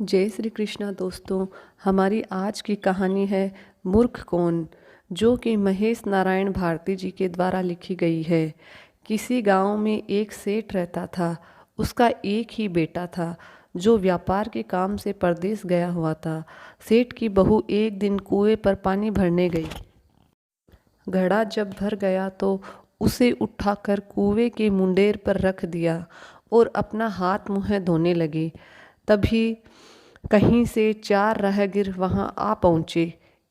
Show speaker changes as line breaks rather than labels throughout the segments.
जय श्री कृष्णा दोस्तों। हमारी आज की कहानी है मूर्ख कौन, जो कि महेश नारायण भारती जी के द्वारा लिखी गई है। किसी गांव में एक सेठ रहता था। उसका एक ही बेटा था जो व्यापार के काम से परदेश गया हुआ था। सेठ की बहू एक दिन कुएं पर पानी भरने गई। घड़ा जब भर गया तो उसे उठाकर कुएं के मुंडेर पर रख दिया और अपना हाथ मुँह धोने लगी। तभी कहीं से 4 राहगीर वहां आ पहुंचे।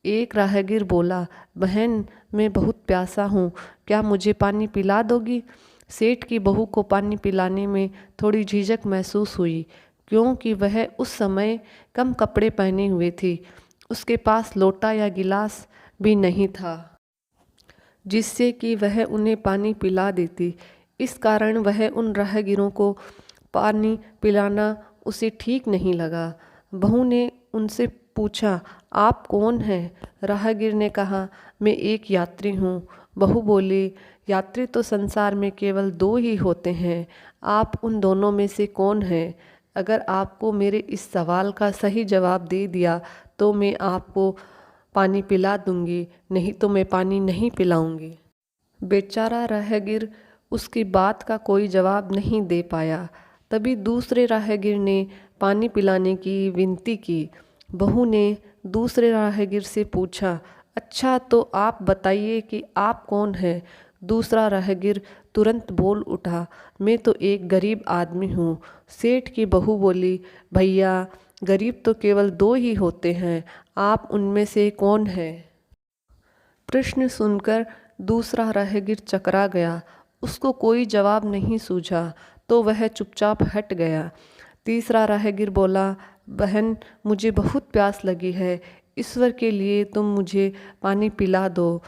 एक राहगीर बोला, बहन मैं बहुत प्यासा हूँ, क्या मुझे पानी पिला दोगी? सेठ की बहू को पानी पिलाने में थोड़ी झिझक महसूस हुई, क्योंकि वह उस समय कम कपड़े पहने हुए थी। उसके पास लोटा या गिलास भी नहीं था जिससे कि वह उन्हें पानी पिला देती। इस कारण वह उन राहगीरों को पानी पिलाना उसे ठीक नहीं लगा। बहू ने उनसे पूछा, आप कौन हैं? राहगीर ने कहा, मैं एक यात्री हूँ। बहू बोली, यात्री तो संसार में केवल 2 ही होते हैं, आप उन दोनों में से कौन हैं? अगर आपको मेरे इस सवाल का सही जवाब दे दिया तो मैं आपको पानी पिला दूंगी, नहीं तो मैं पानी नहीं पिलाऊंगी। बेचारा राहगीर उसकी बात का कोई जवाब नहीं दे पाया। तभी दूसरे राहगीर ने पानी पिलाने की विनती की। बहू ने दूसरे राहगीर से पूछा, अच्छा तो आप बताइए कि आप कौन हैं? दूसरा राहगीर तुरंत बोल उठा, मैं तो एक गरीब आदमी हूँ। सेठ की बहू बोली, भैया गरीब तो केवल 2 ही होते हैं, आप उनमें से कौन है? प्रश्न सुनकर दूसरा राहगीर चकरा गया। उसको कोई जवाब नहीं सूझा तो वह चुपचाप हट गया। तीसरा राहगीर बोला, बहन मुझे बहुत प्यास लगी है, ईश्वर के लिए तुम मुझे पानी पिला दो।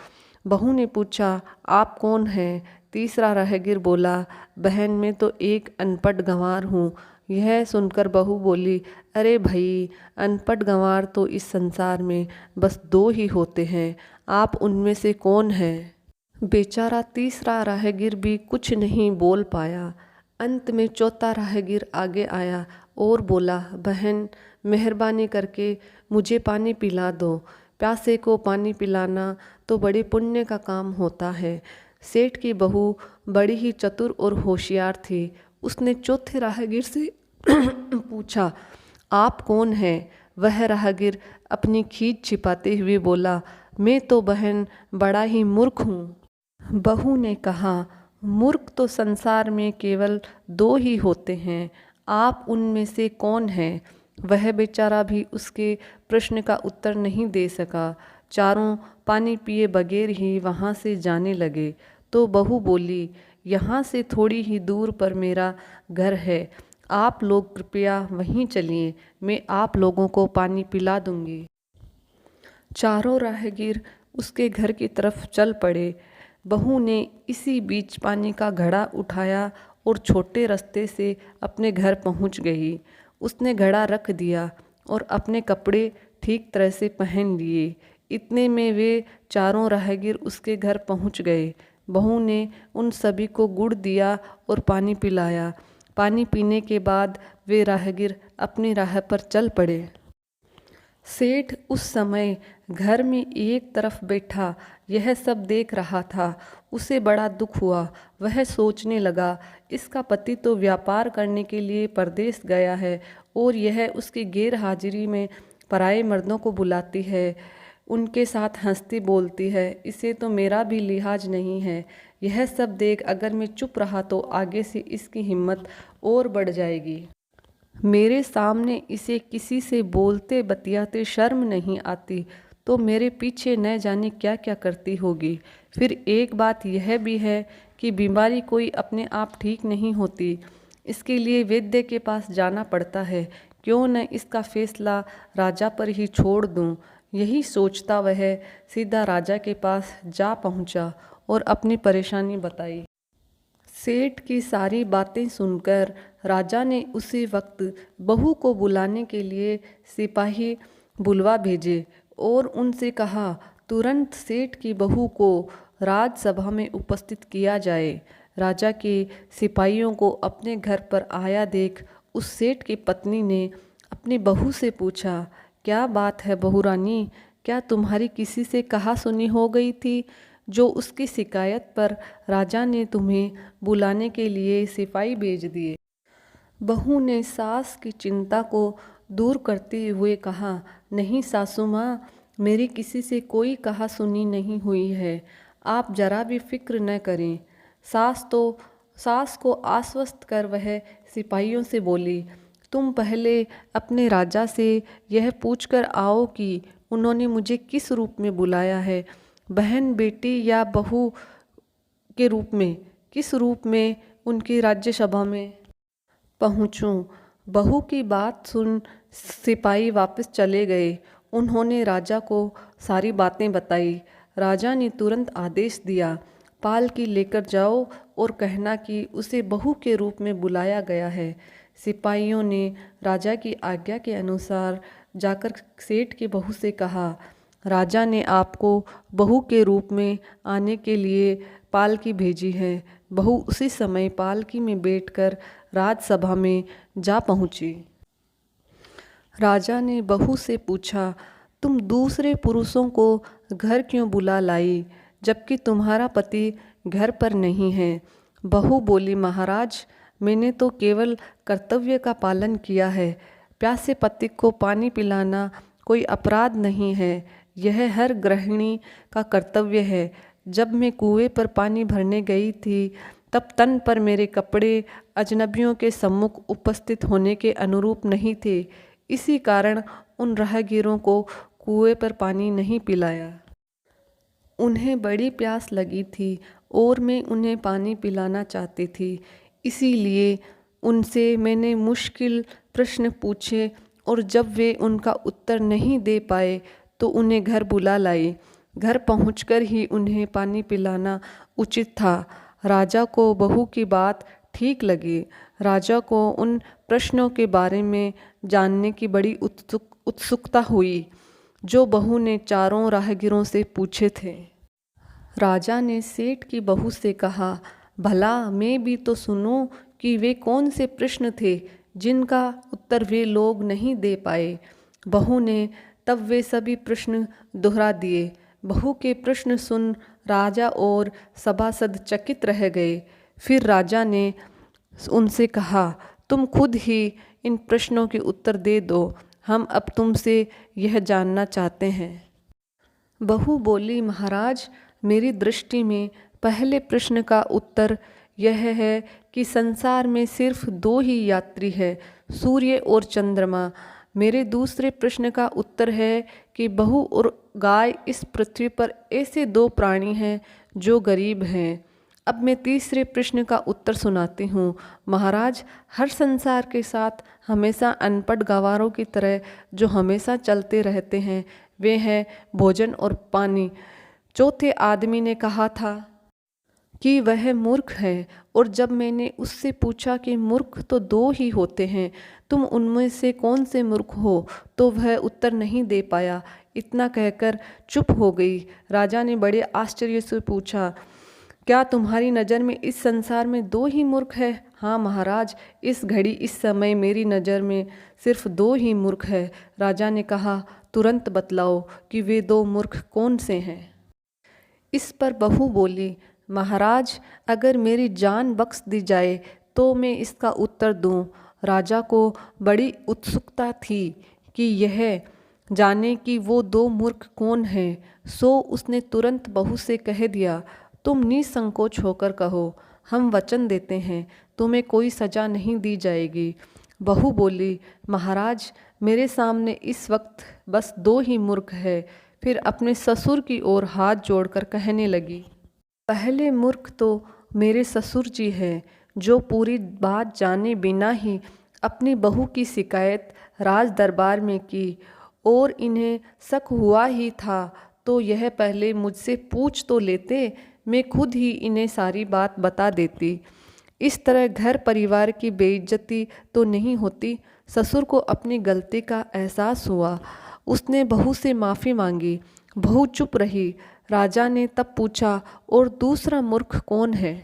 बहू ने पूछा, आप कौन हैं? तीसरा राहगीर बोला, बहन मैं तो एक अनपढ़ गंवार हूँ। यह सुनकर बहू बोली, अरे भाई अनपढ़ गंवार तो इस संसार में बस 2 ही होते हैं, आप उनमें से कौन हैं? बेचारा तीसरा राहगीर भी कुछ नहीं बोल पाया। अंत में चौथा राहगीर आगे आया और बोला, बहन मेहरबानी करके मुझे पानी पिला दो। प्यासे को पानी पिलाना तो बड़े पुण्य का काम होता है। सेठ की बहू बड़ी ही चतुर और होशियार थी। उसने चौथे राहगीर से पूछा, आप कौन हैं? वह राहगीर अपनी खीज छिपाते हुए बोला, मैं तो बहन बड़ा ही मूर्ख हूँ। बहू ने कहा, मूर्ख तो संसार में केवल 2 ही होते हैं, आप उनमें से कौन हैं? वह बेचारा भी उसके प्रश्न का उत्तर नहीं दे सका। चारों पानी पिए बगैर ही वहाँ से जाने लगे तो बहू बोली, यहाँ से थोड़ी ही दूर पर मेरा घर है, आप लोग कृपया वहीं चलिए, मैं आप लोगों को पानी पिला दूंगी। चारों राहगीर उसके घर की तरफ चल पड़े। बहू ने इसी बीच पानी का घड़ा उठाया और छोटे रास्ते से अपने घर पहुंच गई। उसने घड़ा रख दिया और अपने कपड़े ठीक तरह से पहन लिए। इतने में वे चारों राहगीर उसके घर पहुंच गए। बहू ने उन सभी को गुड़ दिया और पानी पिलाया। पानी पीने के बाद वे राहगीर अपनी राह पर चल पड़े। सेठ उस समय घर में एक तरफ बैठा यह सब देख रहा था। उसे बड़ा दुख हुआ। वह सोचने लगा, इसका पति तो व्यापार करने के लिए परदेश गया है और यह उसकी गैर हाजिरी में पराए मर्दों को बुलाती है, उनके साथ हंसती बोलती है। इसे तो मेरा भी लिहाज नहीं है। यह सब देख अगर मैं चुप रहा तो आगे से इसकी हिम्मत और बढ़ जाएगी। मेरे सामने इसे किसी से बोलते बतियाते शर्म नहीं आती तो मेरे पीछे न जाने क्या क्या करती होगी। फिर एक बात यह भी है कि बीमारी कोई अपने आप ठीक नहीं होती, इसके लिए वैद्य के पास जाना पड़ता है। क्यों न इसका फैसला राजा पर ही छोड़ दूं। यही सोचता वह सीधा राजा के पास जा पहुंचा और अपनी परेशानी बताई। सेठ की सारी बातें सुनकर राजा ने उसी वक्त बहू को बुलाने के लिए सिपाही बुलवा भेजे और उनसे कहा, तुरंत सेठ की बहू को राजसभा में उपस्थित किया जाए। राजा के सिपाहियों को अपने घर पर आया देख उस सेठ की पत्नी ने अपनी बहू से पूछा, क्या बात है बहू रानी, क्या तुम्हारी किसी से कहा सुनी हो गई थी, जो उसकी शिकायत पर राजा ने तुम्हें बुलाने के लिए सिपाही भेज दिए। बहू ने सास की चिंता को दूर करते हुए कहा, नहीं सासू माँ, मेरी किसी से कोई कहा सुनी नहीं हुई है, आप जरा भी फिक्र न करें। सास को आश्वस्त कर वह सिपाहियों से बोली, तुम पहले अपने राजा से यह पूछकर आओ कि उन्होंने मुझे किस रूप में बुलाया है, बहन, बेटी या बहू के रूप में, किस रूप में उनकी राज्यसभा में पहुँचूं। बहू की बात सुन सिपाही वापस चले गए। उन्होंने राजा को सारी बातें बताई। राजा ने तुरंत आदेश दिया, पालकी लेकर जाओ और कहना कि उसे बहू के रूप में बुलाया गया है। सिपाहियों ने राजा की आज्ञा के अनुसार जाकर सेठ की बहू से कहा, राजा ने आपको बहू के रूप में आने के लिए पालकी भेजी है। बहू उसी समय पालकी में बैठकर राजसभा में जा पहुंची। राजा ने बहू से पूछा, तुम दूसरे पुरुषों को घर क्यों बुला लाई, जबकि तुम्हारा पति घर पर नहीं है। बहू बोली, महाराज, मैंने तो केवल कर्तव्य का पालन किया है। प्यासे पति को पानी पिलाना कोई अपराध नहीं है, यह हर गृहिणी का कर्तव्य है। जब मैं कुएं पर पानी भरने गई थी, तब तन पर मेरे कपड़े अजनबियों के सम्मुख उपस्थित होने के अनुरूप नहीं थे। इसी कारण उन राहगीरों को कुएं पर पानी नहीं पिलाया। उन्हें बड़ी प्यास लगी थी और मैं उन्हें पानी पिलाना चाहती थी। इसीलिए उनसे मैंने मुश्किल प्रश्न पूछे और जब वे उनका उत्तर नहीं दे पाए तो उन्हें घर बुला लाई। घर पहुंचकर ही उन्हें पानी पिलाना उचित था। राजा को बहू की बात ठीक लगी। राजा को उन प्रश्नों के बारे में जानने की बड़ी उत्सुकता हुई जो बहू ने चारों राहगीरों से पूछे थे। राजा ने सेठ की बहू से कहा, भला मैं भी तो सुनूं कि वे कौन से प्रश्न थे जिनका उत्तर वे लोग नहीं दे पाए। बहू ने तब वे सभी प्रश्न दोहरा दिए। बहू के प्रश्न सुन राजा और सभासद चकित रह गए। फिर राजा ने उनसे कहा, तुम खुद ही इन प्रश्नों के उत्तर दे दो, हम अब तुमसे यह जानना चाहते हैं। बहू बोली, महाराज, मेरी दृष्टि में पहले प्रश्न का उत्तर यह है कि संसार में सिर्फ दो ही यात्री है, सूर्य और चंद्रमा। मेरे दूसरे प्रश्न का उत्तर है कि बहू और गाय इस पृथ्वी पर ऐसे दो प्राणी हैं जो गरीब हैं। अब मैं तीसरे प्रश्न का उत्तर सुनाती हूँ। महाराज, हर संसार के साथ हमेशा अनपढ़ गंवारों की तरह जो हमेशा चलते रहते हैं, वे हैं भोजन और पानी। चौथे आदमी ने कहा था कि वह मूर्ख है, और जब मैंने उससे पूछा कि मूर्ख तो दो ही होते हैं, तुम उनमें से कौन से मूर्ख हो, तो वह उत्तर नहीं दे पाया। इतना कहकर चुप हो गई। राजा ने बड़े आश्चर्य से पूछा, क्या तुम्हारी नज़र में इस संसार में दो ही मूर्ख है? हाँ महाराज, इस घड़ी इस समय मेरी नज़र में सिर्फ दो ही मूर्ख है। राजा ने कहा, तुरंत बतलाओ कि वे दो मूर्ख कौन से हैं। इस पर बहू बोली, महाराज, अगर मेरी जान बख्श दी जाए तो मैं इसका उत्तर दूं। राजा को बड़ी उत्सुकता थी कि यह जाने कि वो दो मूर्ख कौन हैं, सो उसने तुरंत बहू से कह दिया, तुम निसंकोच होकर कहो, हम वचन देते हैं तुम्हें कोई सजा नहीं दी जाएगी। बहू बोली, महाराज, मेरे सामने इस वक्त बस दो ही मूर्ख है। फिर अपने ससुर की ओर हाथ जोड़कर कहने लगी, पहले मूर्ख तो मेरे ससुर जी हैं, जो पूरी बात जाने बिना ही अपनी बहू की शिकायत राज दरबार में की, और इन्हें शक हुआ ही था तो यह पहले मुझसे पूछ तो लेते, मैं खुद ही इन्हें सारी बात बता देती। इस तरह घर परिवार की बेइज्जती तो नहीं होती। ससुर को अपनी गलती का एहसास हुआ। उसने बहू से माफ़ी मांगी। बहू चुप रही। राजा ने तब पूछा, और दूसरा मूर्ख कौन है?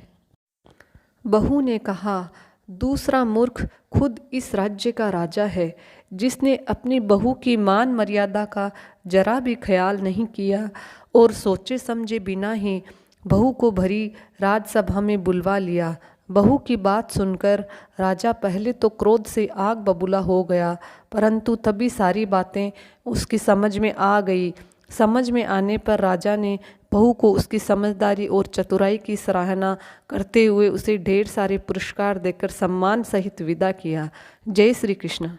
बहू ने कहा, दूसरा मूर्ख खुद इस राज्य का राजा है, जिसने अपनी बहू की मान मर्यादा का जरा भी ख्याल नहीं किया और सोचे समझे बिना ही बहू को भरी राजसभा में बुलवा लिया। बहू की बात सुनकर राजा पहले तो क्रोध से आग बबूला हो गया, परंतु तभी सारी बातें उसकी समझ में आ गई। समझ में आने पर राजा ने बहू को उसकी समझदारी और चतुराई की सराहना करते हुए उसे ढेर सारे पुरस्कार देकर सम्मान सहित विदा किया। जय श्री कृष्ण।